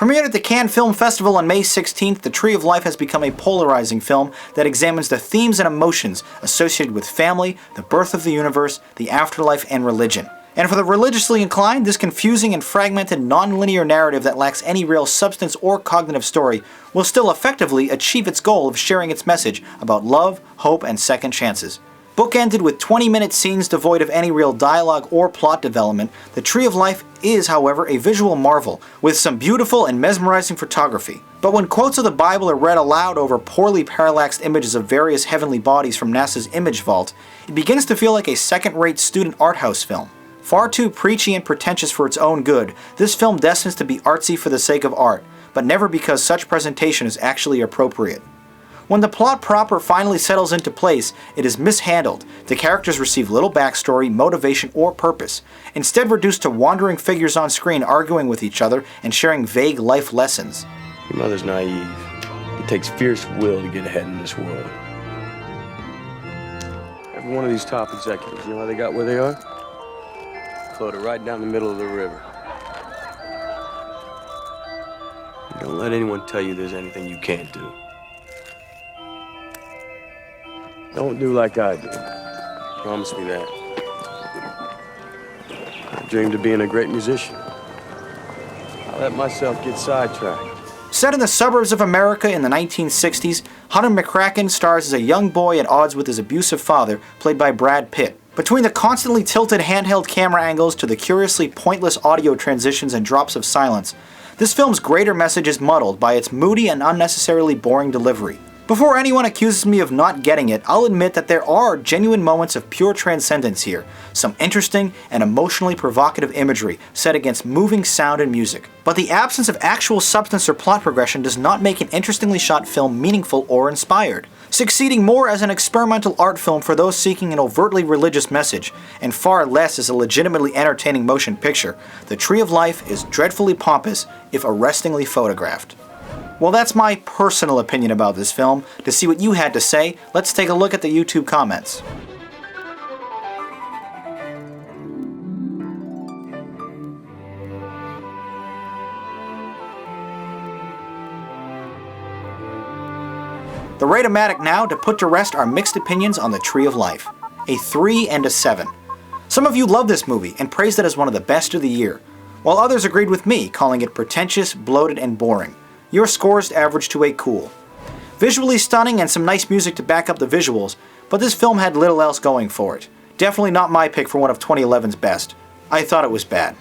Premiered at the Cannes Film Festival on May 16th, The Tree of Life has become a polarizing film that examines the themes and emotions associated with family, the birth of the universe, the afterlife, and religion. And for the religiously inclined, this confusing and fragmented non-linear narrative that lacks any real substance or cognitive story will still effectively achieve its goal of sharing its message about love, hope, and second chances. Bookended with 20-minute scenes devoid of any real dialogue or plot development, The Tree of Life is, however, a visual marvel, with some beautiful and mesmerizing photography. But when quotes of the Bible are read aloud over poorly parallaxed images of various heavenly bodies from NASA's image vault, it begins to feel like a second-rate student art house film. Far too preachy and pretentious for its own good, this film destines to be artsy for the sake of art, but never because such presentation is actually appropriate. When the plot proper finally settles into place, it is mishandled. The characters receive little backstory, motivation, or purpose, instead reduced to wandering figures on screen arguing with each other and sharing vague life lessons. Your mother's naive. It takes fierce will to get ahead in this world. Every one of these top executives, you know how they got where they are? Floated right down the middle of the river. Don't let anyone tell you there's anything you can't do. Don't do like I do. Promise me that. I dreamed of being a great musician. I let myself get sidetracked. Set in the suburbs of America in the 1960s, Hunter McCracken stars as a young boy at odds with his abusive father, played by Brad Pitt. Between the constantly tilted handheld camera angles to the curiously pointless audio transitions and drops of silence, this film's greater message is muddled by its moody and unnecessarily boring delivery. Before anyone accuses me of not getting it, I'll admit that there are genuine moments of pure transcendence here, some interesting and emotionally provocative imagery set against moving sound and music. But the absence of actual substance or plot progression does not make an interestingly shot film meaningful or inspired, succeeding more as an experimental art film for those seeking an overtly religious message, and far less as a legitimately entertaining motion picture. The Tree of Life is dreadfully pompous, if arrestingly photographed. Well, that's my personal opinion about this film. To see what you had to say, let's take a look at the YouTube comments. The Rate-O-Matic now to put to rest our mixed opinions on The Tree of Life. A 3 and a 7. Some of you love this movie and praised it as one of the best of the year, while others agreed with me, calling it pretentious, bloated, and boring. Your scores average to a cool. Visually stunning and some nice music to back up the visuals, but this film had little else going for it. Definitely not my pick for one of 2011's best. I thought it was bad.